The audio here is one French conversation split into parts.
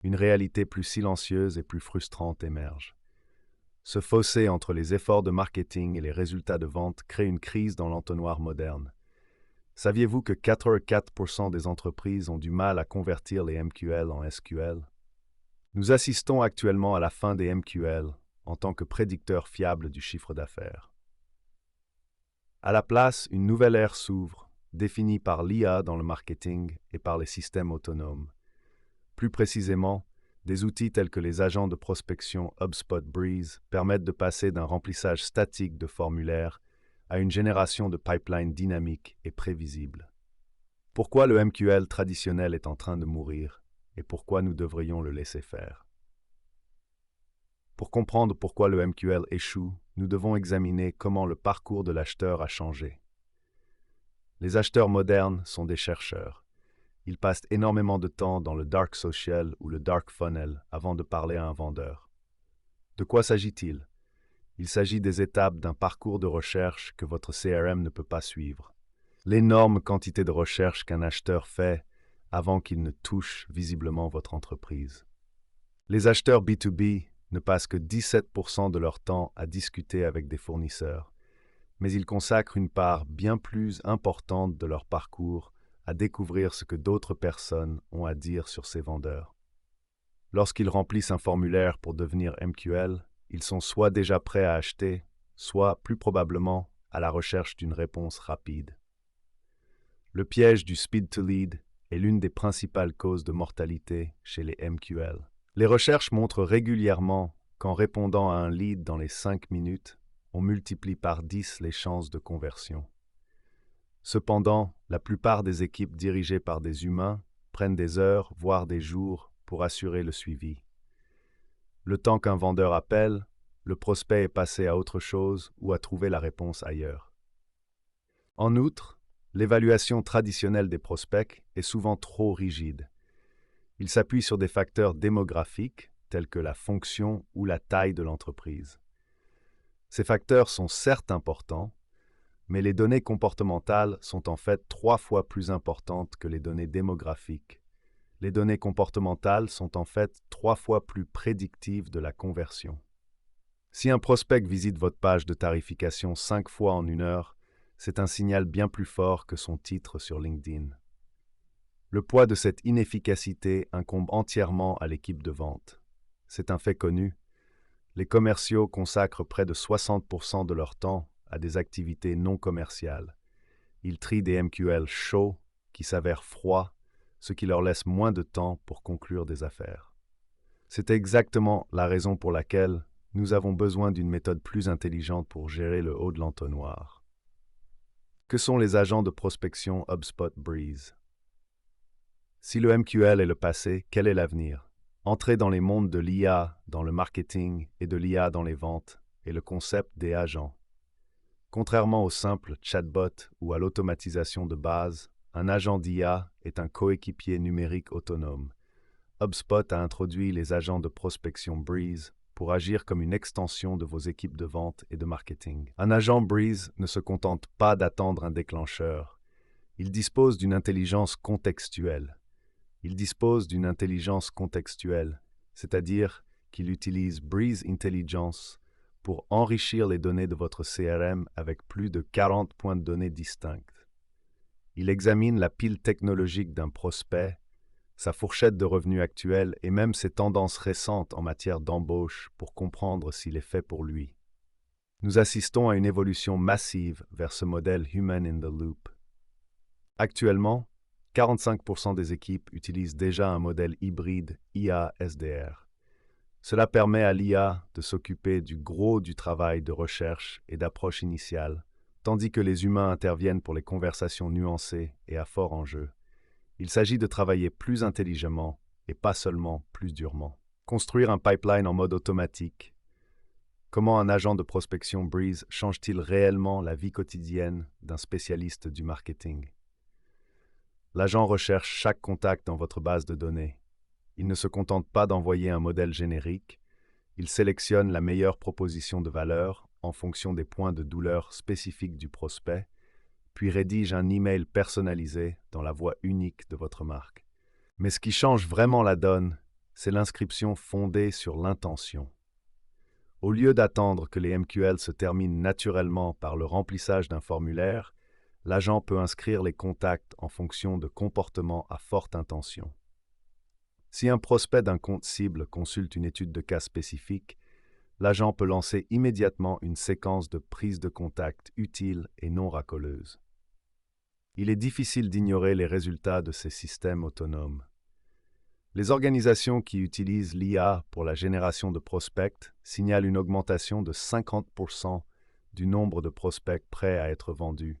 une réalité plus silencieuse et plus frustrante émerge. Ce fossé entre les efforts de marketing et les résultats de vente crée une crise dans l'entonnoir moderne. Saviez-vous que 84% des entreprises ont du mal à convertir les MQL en SQL? Nous assistons actuellement à la fin des MQL en tant que prédicteur fiable du chiffre d'affaires. À la place, une nouvelle ère s'ouvre, définie par l'IA dans le marketing et par les systèmes autonomes. Plus précisément, des outils tels que les agents de prospection HubSpot Breeze permettent de passer d'un remplissage statique de formulaires à une génération de pipelines dynamiques et prévisibles. Pourquoi le MQL traditionnel est en train de mourir et pourquoi nous devrions le laisser faire? Pour comprendre pourquoi le MQL échoue, nous devons examiner comment le parcours de l'acheteur a changé. Les acheteurs modernes sont des chercheurs. Ils passent énormément de temps dans le dark social ou le dark funnel avant de parler à un vendeur. De quoi s'agit-il? Il s'agit des étapes d'un parcours de recherche que votre CRM ne peut pas suivre. L'énorme quantité de recherche qu'un acheteur fait avant qu'il ne touche visiblement votre entreprise. Les acheteurs B2B ne passent que 17% de leur temps à discuter avec des fournisseurs, mais ils consacrent une part bien plus importante de leur parcours à découvrir ce que d'autres personnes ont à dire sur ces vendeurs. Lorsqu'ils remplissent un formulaire pour devenir MQL, ils sont soit déjà prêts à acheter, soit, plus probablement, à la recherche d'une réponse rapide. Le piège du speed to lead est l'une des principales causes de mortalité chez les MQL. Les recherches montrent régulièrement qu'en répondant à un lead dans les 5 minutes, on multiplie par 10 les chances de conversion. Cependant, la plupart des équipes dirigées par des humains prennent des heures, voire des jours, pour assurer le suivi. Le temps qu'un vendeur appelle, le prospect est passé à autre chose ou a trouvé la réponse ailleurs. En outre, l'évaluation traditionnelle des prospects est souvent trop rigide. Il s'appuie sur des facteurs démographiques, tels que la fonction ou la taille de l'entreprise. Ces facteurs sont certes importants, mais les données comportementales sont en fait 3 fois plus importantes que les données démographiques. Les données comportementales sont en fait 3 fois plus prédictives de la conversion. Si un prospect visite votre page de tarification 5 fois en 1 heure, c'est un signal bien plus fort que son titre sur LinkedIn. Le poids de cette inefficacité incombe entièrement à l'équipe de vente. C'est un fait connu. Les commerciaux consacrent près de 60% de leur temps à des activités non commerciales. Ils trient des MQL chauds qui s'avèrent froids, ce qui leur laisse moins de temps pour conclure des affaires. C'est exactement la raison pour laquelle nous avons besoin d'une méthode plus intelligente pour gérer le haut de l'entonnoir. Que sont les agents de prospection HubSpot Breeze? Si le MQL est le passé, quel est l'avenir? Entrer dans les mondes de l'IA, dans le marketing et de l'IA dans les ventes est le concept des agents. Contrairement au simple chatbot ou à l'automatisation de base, un agent d'IA est un coéquipier numérique autonome. HubSpot a introduit les agents de prospection Breeze pour agir comme une extension de vos équipes de vente et de marketing. Un agent Breeze ne se contente pas d'attendre un déclencheur. Il dispose d'une intelligence contextuelle. C'est-à-dire qu'il utilise Breeze Intelligence pour enrichir les données de votre CRM avec plus de 40 points de données distincts. Il examine la pile technologique d'un prospect, sa fourchette de revenus actuelle et même ses tendances récentes en matière d'embauche pour comprendre s'il est fait pour lui. Nous assistons à une évolution massive vers ce modèle Human in the Loop. Actuellement, 45% des équipes utilisent déjà un modèle hybride IA-SDR. Cela permet à l'IA de s'occuper du gros du travail de recherche et d'approche initiale, tandis que les humains interviennent pour les conversations nuancées et à fort enjeu. Il s'agit de travailler plus intelligemment et pas seulement plus durement. Construire un pipeline en mode automatique. Comment un agent de prospection Breeze change-t-il réellement la vie quotidienne d'un spécialiste du marketing? L'agent recherche chaque contact dans votre base de données. Il ne se contente pas d'envoyer un modèle générique, il sélectionne la meilleure proposition de valeur en fonction des points de douleur spécifiques du prospect, puis rédige un email personnalisé dans la voix unique de votre marque. Mais ce qui change vraiment la donne, c'est l'inscription fondée sur l'intention. Au lieu d'attendre que les MQL se terminent naturellement par le remplissage d'un formulaire, l'agent peut inscrire les contacts en fonction de comportements à forte intention. Si un prospect d'un compte cible consulte une étude de cas spécifique, l'agent peut lancer immédiatement une séquence de prise de contact utile et non racoleuse. Il est difficile d'ignorer les résultats de ces systèmes autonomes. Les organisations qui utilisent l'IA pour la génération de prospects signalent une augmentation de 50% du nombre de prospects prêts à être vendus.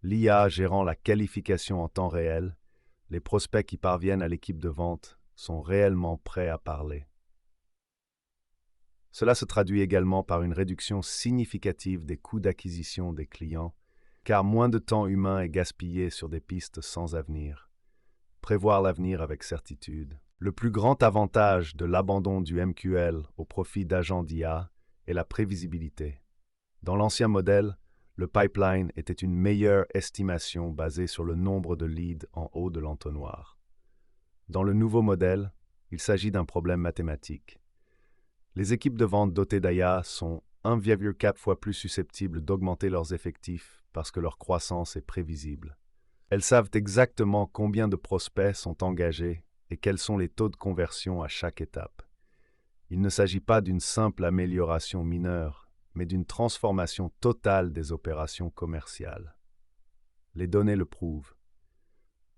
L'IA gérant la qualification en temps réel, les prospects qui parviennent à l'équipe de vente sont réellement prêts à parler. Cela se traduit également par une réduction significative des coûts d'acquisition des clients, car moins de temps humain est gaspillé sur des pistes sans avenir. Prévoir l'avenir avec certitude. Le plus grand avantage de l'abandon du MQL au profit d'agents d'IA est la prévisibilité. Dans l'ancien modèle, le pipeline était une meilleure estimation basée sur le nombre de leads en haut de l'entonnoir. Dans le nouveau modèle, il s'agit d'un problème mathématique. Les équipes de vente dotées d'IA sont 1,4 fois plus susceptibles d'augmenter leurs effectifs parce que leur croissance est prévisible. Elles savent exactement combien de prospects sont engagés et quels sont les taux de conversion à chaque étape. Il ne s'agit pas d'une simple amélioration mineure, mais d'une transformation totale des opérations commerciales. Les données le prouvent.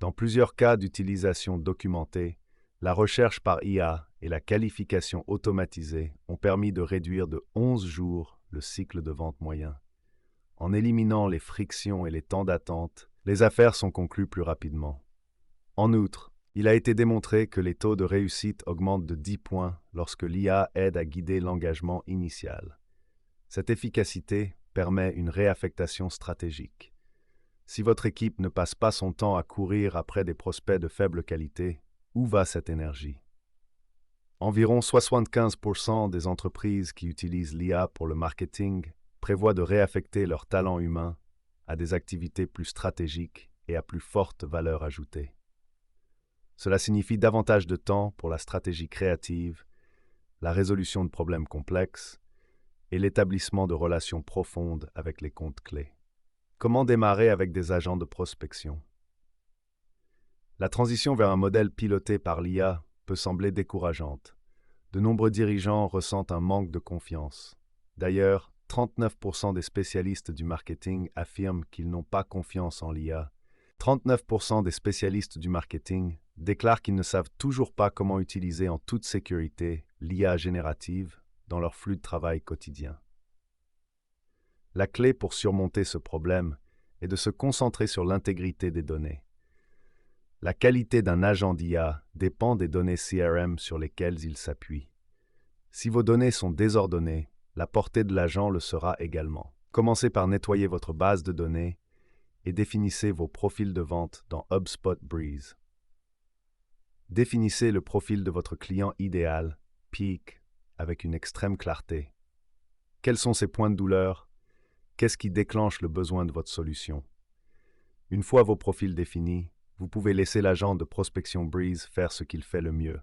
Dans plusieurs cas d'utilisation documentée, la recherche par IA et la qualification automatisée ont permis de réduire de 11 jours le cycle de vente moyen. En éliminant les frictions et les temps d'attente, les affaires sont conclues plus rapidement. En outre, il a été démontré que les taux de réussite augmentent de 10 points lorsque l'IA aide à guider l'engagement initial. Cette efficacité permet une réaffectation stratégique. Si votre équipe ne passe pas son temps à courir après des prospects de faible qualité, où va cette énergie? Environ 75% des entreprises qui utilisent l'IA pour le marketing prévoient de réaffecter leurs talents humains à des activités plus stratégiques et à plus forte valeur ajoutée. Cela signifie davantage de temps pour la stratégie créative, la résolution de problèmes complexes et l'établissement de relations profondes avec les comptes clés. Comment démarrer avec des agents de prospection? La transition vers un modèle piloté par l'IA peut sembler décourageante. De nombreux dirigeants ressentent un manque de confiance. D'ailleurs, 39% des spécialistes du marketing affirment qu'ils n'ont pas confiance en l'IA. 39% des spécialistes du marketing déclarent qu'ils ne savent toujours pas comment utiliser en toute sécurité l'IA générative dans leur flux de travail quotidien. La clé pour surmonter ce problème est de se concentrer sur l'intégrité des données. La qualité d'un agent d'IA dépend des données CRM sur lesquelles il s'appuie. Si vos données sont désordonnées, la portée de l'agent le sera également. Commencez par nettoyer votre base de données et définissez vos profils de vente dans HubSpot Breeze. Définissez le profil de votre client idéal, peak, avec une extrême clarté. Quels sont ses points de douleur? Qu'est-ce qui déclenche le besoin de votre solution? Une fois vos profils définis, vous pouvez laisser l'agent de prospection Breeze faire ce qu'il fait le mieux.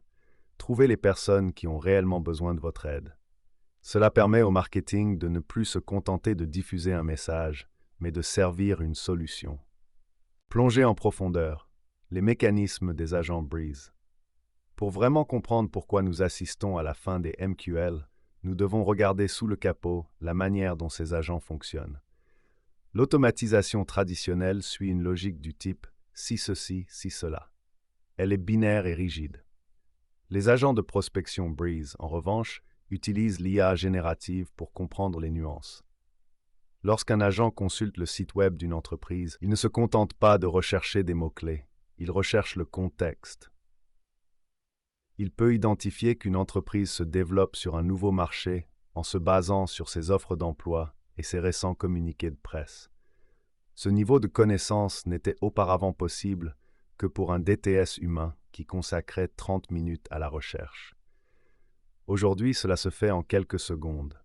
Trouvez les personnes qui ont réellement besoin de votre aide. Cela permet au marketing de ne plus se contenter de diffuser un message, mais de servir une solution. Plongez en profondeur les mécanismes des agents Breeze. Pour vraiment comprendre pourquoi nous assistons à la fin des MQL, nous devons regarder sous le capot la manière dont ces agents fonctionnent. L'automatisation traditionnelle suit une logique du type « si ceci, si cela ». Elle est binaire et rigide. Les agents de prospection Breeze, en revanche, utilisent l'IA générative pour comprendre les nuances. Lorsqu'un agent consulte le site web d'une entreprise, il ne se contente pas de rechercher des mots-clés, il recherche le contexte. Il peut identifier qu'une entreprise se développe sur un nouveau marché en se basant sur ses offres d'emploi et ses récents communiqués de presse. Ce niveau de connaissance n'était auparavant possible que pour un DTS humain qui consacrait 30 minutes à la recherche. Aujourd'hui, cela se fait en quelques secondes.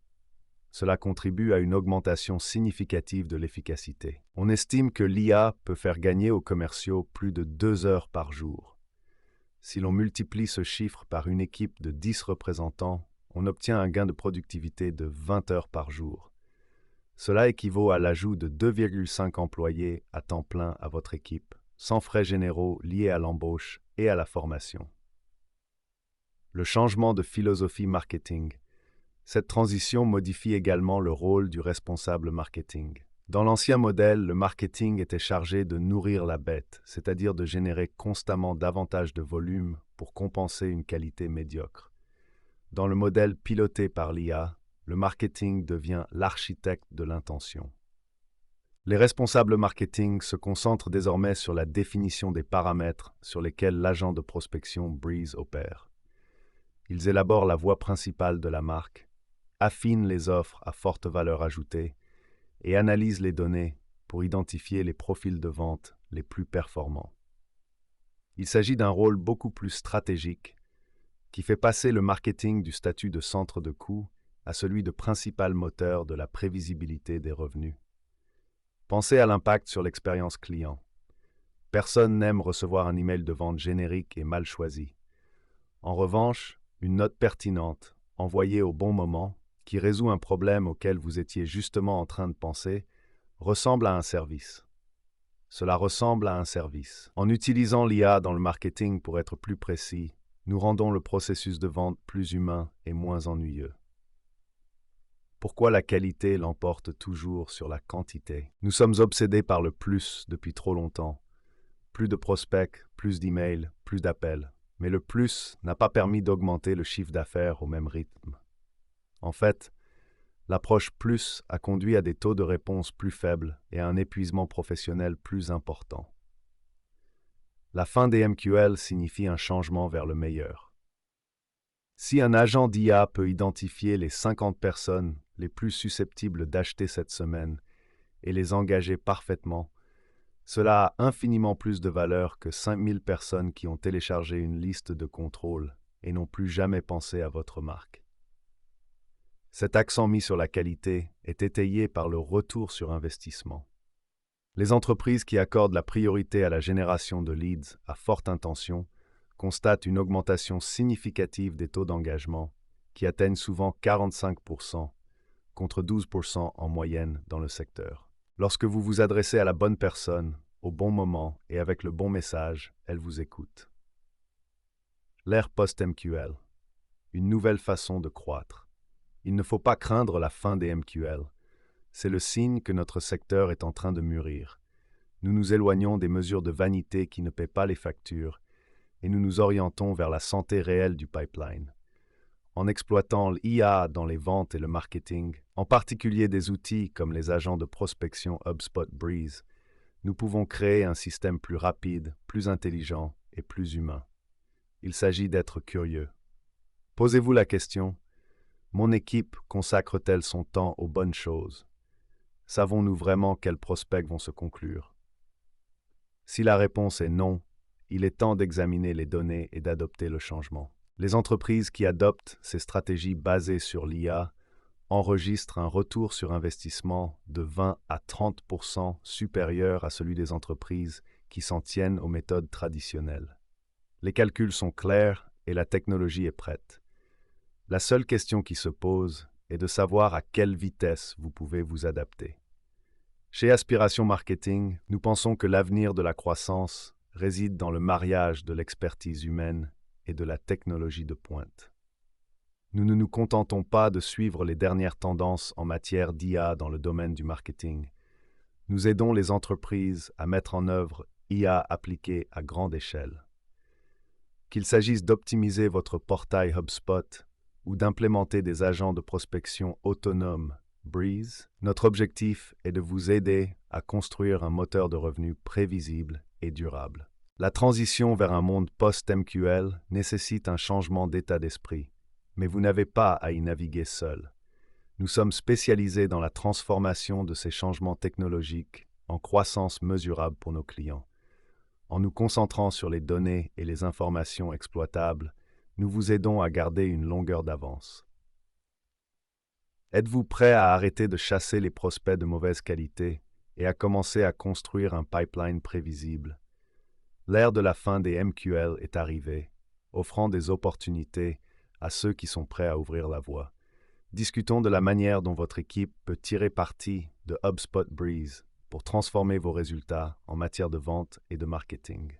Cela contribue à une augmentation significative de l'efficacité. On estime que l'IA peut faire gagner aux commerciaux plus de 2 heures par jour. Si l'on multiplie ce chiffre par une équipe de 10 représentants, on obtient un gain de productivité de 20 heures par jour. Cela équivaut à l'ajout de 2,5 employés à temps plein à votre équipe, sans frais généraux liés à l'embauche et à la formation. Le changement de philosophie marketing. Cette transition modifie également le rôle du responsable marketing. Dans l'ancien modèle, le marketing était chargé de nourrir la bête, c'est-à-dire de générer constamment davantage de volume pour compenser une qualité médiocre. Dans le modèle piloté par l'IA, le marketing devient l'architecte de l'intention. Les responsables marketing se concentrent désormais sur la définition des paramètres sur lesquels l'agent de prospection Breeze opère. Ils élaborent la voie principale de la marque, affinent les offres à forte valeur ajoutée et analysent les données pour identifier les profils de vente les plus performants. Il s'agit d'un rôle beaucoup plus stratégique qui fait passer le marketing du statut de centre de coût à celui de principal moteur de la prévisibilité des revenus. Pensez à l'impact sur l'expérience client. Personne n'aime recevoir un email de vente générique et mal choisi. En revanche, une note pertinente, envoyée au bon moment, qui résout un problème auquel vous étiez justement en train de penser, ressemble à un service. Cela ressemble à un service. En utilisant l'IA dans le marketing pour être plus précis, nous rendons le processus de vente plus humain et moins ennuyeux. Pourquoi la qualité l'emporte toujours sur la quantité? Nous sommes obsédés par le plus depuis trop longtemps. Plus de prospects, plus d'emails, plus d'appels. Mais le plus n'a pas permis d'augmenter le chiffre d'affaires au même rythme. En fait, l'approche plus a conduit à des taux de réponse plus faibles et à un épuisement professionnel plus important. La fin des MQL signifie un changement vers le meilleur. Si un agent d'IA peut identifier les 50 personnes les plus susceptibles d'acheter cette semaine et les engager parfaitement, cela a infiniment plus de valeur que 5000 personnes qui ont téléchargé une liste de contrôle et n'ont plus jamais pensé à votre marque. Cet accent mis sur la qualité est étayé par le retour sur investissement. Les entreprises qui accordent la priorité à la génération de leads à forte intention constatent une augmentation significative des taux d'engagement qui atteignent souvent 45% contre 12% en moyenne dans le secteur. Lorsque vous vous adressez à la bonne personne, au bon moment et avec le bon message, elle vous écoute. L'ère post-MQL, une nouvelle façon de croître. Il ne faut pas craindre la fin des MQL. C'est le signe que notre secteur est en train de mûrir. Nous nous éloignons des mesures de vanité qui ne paient pas les factures et nous nous orientons vers la santé réelle du pipeline. En exploitant l'IA dans les ventes et le marketing, en particulier des outils comme les agents de prospection HubSpot Breeze, nous pouvons créer un système plus rapide, plus intelligent et plus humain. Il s'agit d'être curieux. Posez-vous la question: mon équipe consacre-t-elle son temps aux bonnes choses? Savons-nous vraiment quels prospects vont se conclure? Si la réponse est non, il est temps d'examiner les données et d'adopter le changement. Les entreprises qui adoptent ces stratégies basées sur l'IA enregistrent un retour sur investissement de 20 à 30% supérieur à celui des entreprises qui s'en tiennent aux méthodes traditionnelles. Les calculs sont clairs et la technologie est prête. La seule question qui se pose est de savoir à quelle vitesse vous pouvez vous adapter. Chez Aspiration Marketing, nous pensons que l'avenir de la croissance réside dans le mariage de l'expertise humaine et de la technologie de pointe. Nous ne nous contentons pas de suivre les dernières tendances en matière d'IA dans le domaine du marketing. Nous aidons les entreprises à mettre en œuvre IA appliquée à grande échelle. Qu'il s'agisse d'optimiser votre portail HubSpot ou d'implémenter des agents de prospection autonomes Breeze, notre objectif est de vous aider à construire un moteur de revenus prévisible et durable. La transition vers un monde post-MQL nécessite un changement d'état d'esprit, mais vous n'avez pas à y naviguer seul. Nous sommes spécialisés dans la transformation de ces changements technologiques en croissance mesurable pour nos clients. En nous concentrant sur les données et les informations exploitables, nous vous aidons à garder une longueur d'avance. Êtes-vous prêt à arrêter de chasser les prospects de mauvaise qualité et à commencer à construire un pipeline prévisible? L'ère de la fin des MQL est arrivée, offrant des opportunités à ceux qui sont prêts à ouvrir la voie. Discutons de la manière dont votre équipe peut tirer parti de HubSpot Breeze pour transformer vos résultats en matière de vente et de marketing.